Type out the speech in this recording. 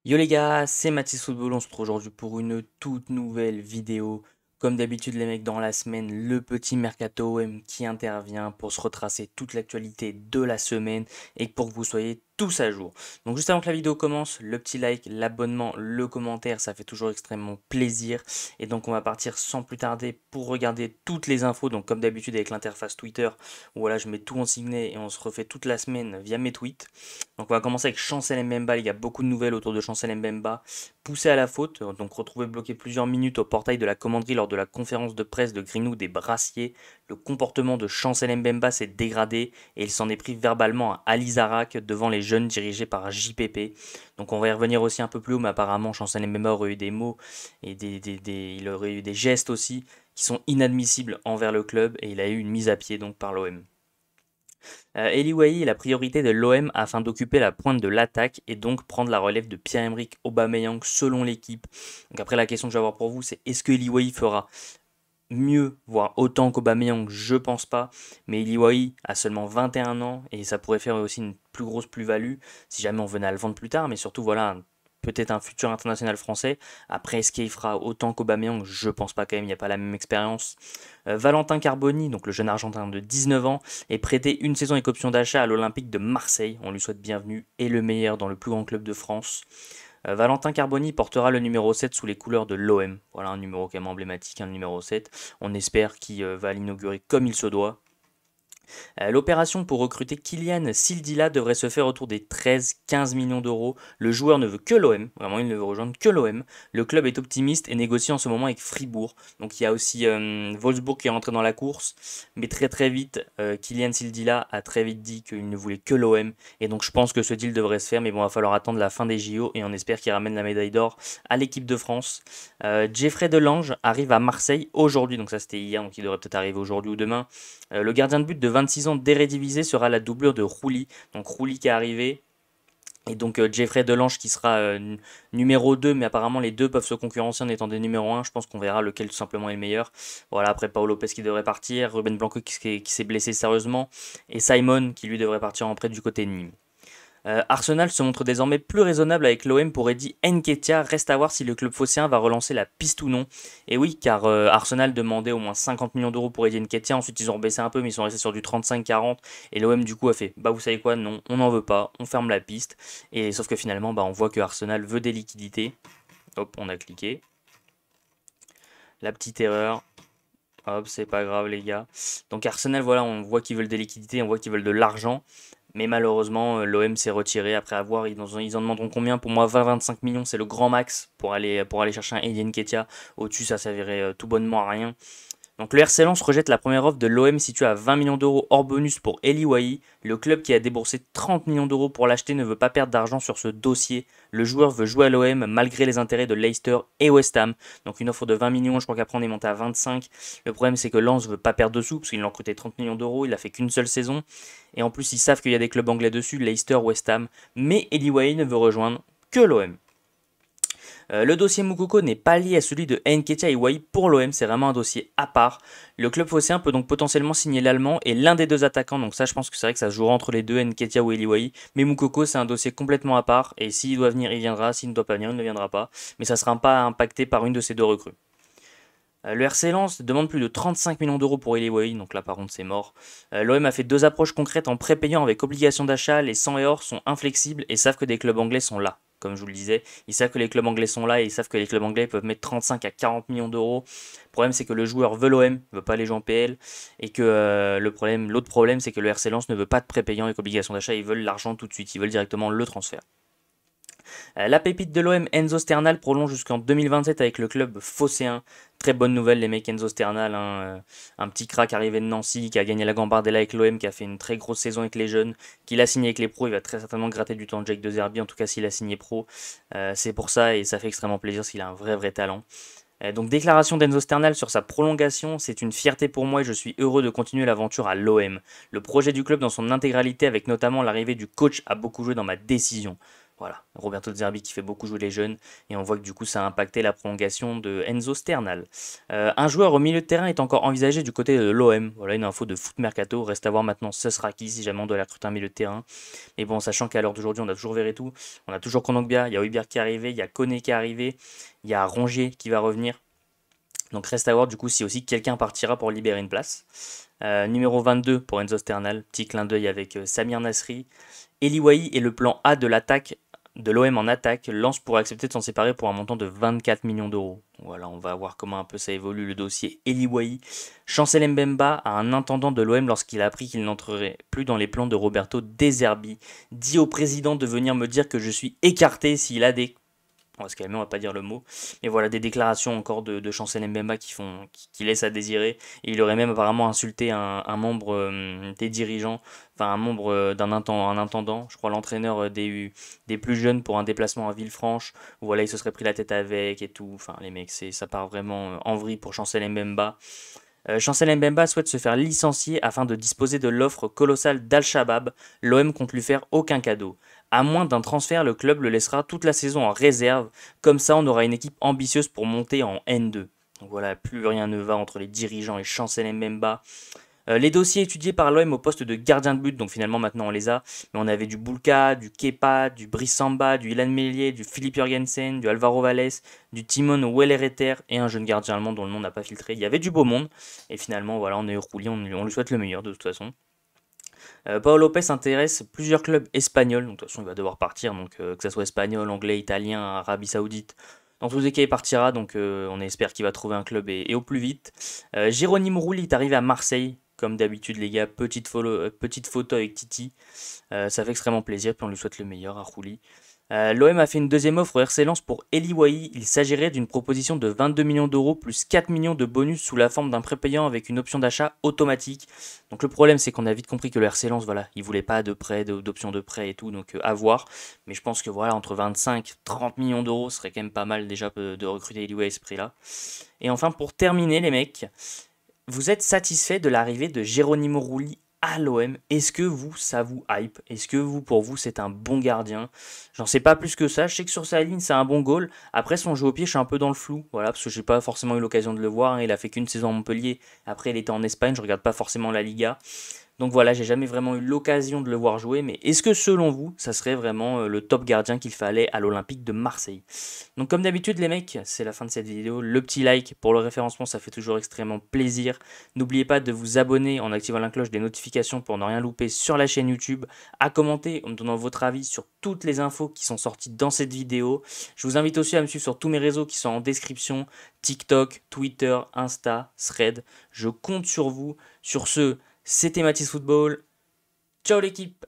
Yo les gars, c'est Mathis Football, on se retrouve aujourd'hui pour une toute nouvelle vidéo. Comme d'habitude les mecs, dans la semaine, le petit Mercato OM qui intervient pour se retracer toute l'actualité de la semaine et pour que vous soyez tous à jour. Donc juste avant que la vidéo commence, le petit like, l'abonnement, le commentaire, ça fait toujours extrêmement plaisir. Et donc on va partir sans plus tarder pour regarder toutes les infos. Donc comme d'habitude avec l'interface Twitter, où voilà je mets tout en signé et on se refait toute la semaine via mes tweets. Donc on va commencer avec Chancel Mbemba, il y a beaucoup de nouvelles autour de Chancel Mbemba. Poussé à la faute, donc retrouvé bloqué plusieurs minutes au portail de la commanderie lors de la conférence de presse de Greenwood et Brassier. Le comportement de Chancel Mbemba s'est dégradé et il s'en est pris verbalement à Ali Zarak devant les jeunes dirigés par JPP. Donc on va y revenir aussi un peu plus haut, mais apparemment Chancel Mbemba aurait eu des mots et il aurait eu des gestes aussi qui sont inadmissibles envers le club et il a eu une mise à pied donc par l'OM. Eli Wahi est la priorité de l'OM afin d'occuper la pointe de l'attaque et donc prendre la relève de Pierre-Emerick Aubameyang selon l'équipe. Donc après la question que je vais avoir pour vous, c'est est-ce que Eli Wahi fera mieux, voire autant qu'Aubameyang? Je pense pas, mais Eli Wahi a seulement 21 ans et ça pourrait faire aussi une plus grosse plus-value si jamais on venait à le vendre plus tard, mais surtout voilà, peut-être un futur international français. Après, est-ce qu'il fera autant qu'Aubameyang? Je pense pas quand même, il n'y a pas la même expérience. Valentin Carboni, donc le jeune Argentin de 19 ans, est prêté une saison avec option d'achat à l'Olympique de Marseille. On lui souhaite bienvenue et le meilleur dans le plus grand club de France. Valentin Carboni portera le numéro 7 sous les couleurs de l'OM. Voilà un numéro quand même emblématique, un numéro 7. On espère qu'il va l'inaugurer comme il se doit. L'opération pour recruter Kylian Sildila devrait se faire autour des 13-15 millions d'euros. Le joueur ne veut que l'OM, vraiment il ne veut rejoindre que l'OM. Le club est optimiste et négocie en ce moment avec Fribourg. Donc il y a aussi Wolfsburg qui est rentré dans la course, mais très très vite, Kylian Sildila a très vite dit qu'il ne voulait que l'OM. Et donc je pense que ce deal devrait se faire, mais bon, il va falloir attendre la fin des JO et on espère qu'il ramène la médaille d'or à l'équipe de France. Jeffrey Delange arrive à Marseille aujourd'hui, donc ça c'était hier, donc il devrait peut-être arriver aujourd'hui ou demain. Le gardien de but de 26 ans d'Eredivisie sera la doublure de Rouli. Donc Rouli qui est arrivé. Et donc Jeffrey Delange qui sera numéro 2, mais apparemment les deux peuvent se concurrencer en étant des numéros 1. Je pense qu'on verra lequel tout simplement est le meilleur. Voilà, après Paolo Lopez qui devrait partir, Ruben Blanco qui s'est blessé sérieusement, et Simon qui lui devrait partir en prêt du côté de Nîmes. Arsenal se montre désormais plus raisonnable avec l'OM pour Eddie Nketiah. Reste à voir si le club phocéen va relancer la piste ou non. Et oui, car Arsenal demandait au moins 50 millions d'euros pour Eddie Nketiah. Ensuite, ils ont rebaissé un peu, mais ils sont restés sur du 35-40. Et l'OM, du coup, a fait bah, vous savez quoi, non, on n'en veut pas, on ferme la piste. Et sauf que finalement, bah, on voit que Arsenal veut des liquidités. Hop, on a cliqué. La petite erreur. Hop, c'est pas grave, les gars. Donc, Arsenal, voilà, on voit qu'ils veulent des liquidités, on voit qu'ils veulent de l'argent. Mais malheureusement, l'OM s'est retiré après avoir. Ils en demanderont combien? Pour moi, 20-25 millions, c'est le grand max pour aller chercher un Eddie Nketiah. Au-dessus, ça s'avérait tout bonnement à rien. Donc le RC Lens rejette la première offre de l'OM située à 20 millions d'euros hors bonus pour Eli Wahi. Le club qui a déboursé 30 millions d'euros pour l'acheter ne veut pas perdre d'argent sur ce dossier. Le joueur veut jouer à l'OM malgré les intérêts de Leicester et West Ham. Donc une offre de 20 millions, je crois qu'après on est monté à 25. Le problème c'est que Lens veut pas perdre de sous parce qu'ils l'ont recruté 30 millions d'euros, il a fait qu'une seule saison. Et en plus ils savent qu'il y a des clubs anglais dessus, Leicester, West Ham. Mais Eli Wahi ne veut rejoindre que l'OM. Le dossier Moukoko n'est pas lié à celui de Nketiah et Wai pour l'OM, c'est vraiment un dossier à part. Le club phocéen peut donc potentiellement signer l'allemand et l'un des deux attaquants, donc ça je pense que c'est vrai que ça se jouera entre les deux, Nketiah ou Eli. Mais Moukoko c'est un dossier complètement à part et s'il doit venir il viendra, s'il ne doit pas venir il ne viendra pas, mais ça ne sera pas impacté par une de ces deux recrues. Le RC Lens demande plus de 35 millions d'euros pour Eli, donc là par contre c'est mort. L'OM a fait deux approches concrètes en prépayant avec obligation d'achat, les 100 et or sont inflexibles et savent que des clubs anglais sont là. Comme je vous le disais, ils savent que les clubs anglais sont là et ils savent que les clubs anglais peuvent mettre 35 à 40 millions d'euros. Le problème c'est que le joueur veut l'OM, ne veut pas aller jouer en PL et que l'autre problème c'est que le RC Lens ne veut pas de prépayant avec obligation d'achat, ils veulent l'argent tout de suite, ils veulent directement le transfert. La pépite de l'OM, Enzo Sternal, prolonge jusqu'en 2027 avec le club phocéen. Très bonne nouvelle les mecs, Enzo Sternal, hein, un petit crack arrivé de Nancy qui a gagné la Gambardella avec l'OM, qui a fait une très grosse saison avec les jeunes, qu'il a signé avec les pros, il va très certainement gratter du temps de Jake De Zerbi, en tout cas s'il a signé pro. C'est pour ça et ça fait extrêmement plaisir parce qu'il a un vrai talent. Donc déclaration d'Enzo Sternal sur sa prolongation, c'est une fierté pour moi et je suis heureux de continuer l'aventure à l'OM. Le projet du club dans son intégralité avec notamment l'arrivée du coach a beaucoup joué dans ma décision. Voilà, Roberto De Zerbi qui fait beaucoup jouer les jeunes et on voit que du coup ça a impacté la prolongation de Enzo Sternal. Un joueur au milieu de terrain est encore envisagé du côté de l'OM. Voilà une info de Foot Mercato. Reste à voir maintenant ce sera qui si jamais on doit aller recruter un milieu de terrain. Mais bon, sachant qu'à l'heure d'aujourd'hui on a toujours Verretou, on a toujours Kondogbia, il y a Højbjerg qui est arrivé, il y a Koné qui est arrivé, il y a Rongier qui va revenir. Donc reste à voir du coup si aussi quelqu'un partira pour libérer une place. Numéro 22 pour Enzo Sternal, petit clin d'œil avec Samir Nasri. Eli Wahi et le plan A de l'attaque de l'OM en attaque. Lens pourrait accepter de s'en séparer pour un montant de 24 millions d'euros. Voilà, on va voir comment un peu ça évolue le dossier Eli Wahi. Chancel Mbemba a un intendant de l'OM lorsqu'il a appris qu'il n'entrerait plus dans les plans de Roberto De Zerbi. Dit au président de venir me dire que je suis écarté s'il a des... On va se calmer, on va pas dire le mot. Mais voilà, des déclarations encore de Chancel Mbemba qui laissent à désirer. Et il aurait même apparemment insulté un membre des dirigeants, enfin un membre un intendant, je crois l'entraîneur des plus jeunes pour un déplacement à Villefranche, où voilà, il se serait pris la tête avec et tout. Enfin, les mecs, ça part vraiment en vrille pour Chancel Mbemba. Chancel Mbemba souhaite se faire licencier afin de disposer de l'offre colossale d'Al-Shabaab. L'OM compte lui faire aucun cadeau. À moins d'un transfert, le club le laissera toute la saison en réserve. Comme ça, on aura une équipe ambitieuse pour monter en N2. Donc voilà, plus rien ne va entre les dirigeants et Chancel Mbemba. Les dossiers étudiés par l'OM au poste de gardien de but, donc finalement maintenant on les a, mais on avait du Bulka, du Kepa, du Brice Samba, du Ilan Meslier, du Philippe Jurgensen, du Alvaro Valles, du Timon Wellereter et un jeune gardien allemand dont le nom n'a pas filtré. Il y avait du beau monde, et finalement voilà, on est Rouli, on lui souhaite le meilleur de toute façon. Paolo Lopez intéresse plusieurs clubs espagnols, donc de toute façon il va devoir partir, donc que ce soit espagnol, anglais, italien, Arabie Saoudite. Dans tous les cas, il partira, donc on espère qu'il va trouver un club et au plus vite. Jérôme Rouli est arrivé à Marseille, comme d'habitude les gars, petite photo avec Titi. Ça fait extrêmement plaisir, puis on lui souhaite le meilleur à Rouli. L'OM a fait une deuxième offre au RC Lens pour Eli Wahi. Il s'agirait d'une proposition de 22 millions d'euros plus 4 millions de bonus sous la forme d'un prépayant avec une option d'achat automatique. Donc le problème c'est qu'on a vite compris que le RC Lens, voilà, il voulait pas de prêt, d'option de prêt et tout, donc à voir. Mais je pense que voilà, entre 25 et 30 millions d'euros, ce serait quand même pas mal déjà de recruter Eli Wahi à ce prix-là. Et enfin pour terminer les mecs, vous êtes satisfait de l'arrivée de Geronimo Rulli à l'OM? Est-ce que ça vous hype? Est-ce que pour vous, c'est un bon gardien? J'en sais pas plus que ça. Je sais que sur sa ligne, c'est un bon goal. Après, son jeu au pied, je suis un peu dans le flou. Voilà, parce que j'ai pas forcément eu l'occasion de le voir, hein. Il a fait qu'une saison à Montpellier. Après, il était en Espagne. Je regarde pas forcément la Liga. Donc voilà, j'ai jamais vraiment eu l'occasion de le voir jouer, mais est-ce que selon vous, ça serait vraiment le top gardien qu'il fallait à l'Olympique de Marseille? Donc comme d'habitude les mecs, c'est la fin de cette vidéo, le petit like pour le référencement, ça fait toujours extrêmement plaisir. N'oubliez pas de vous abonner en activant la cloche des notifications pour ne rien louper sur la chaîne YouTube, à commenter en me donnant votre avis sur toutes les infos qui sont sorties dans cette vidéo. Je vous invite aussi à me suivre sur tous mes réseaux qui sont en description, TikTok, Twitter, Insta, Thread. Je compte sur vous. Sur ce, c'était Mathis Football. Ciao l'équipe!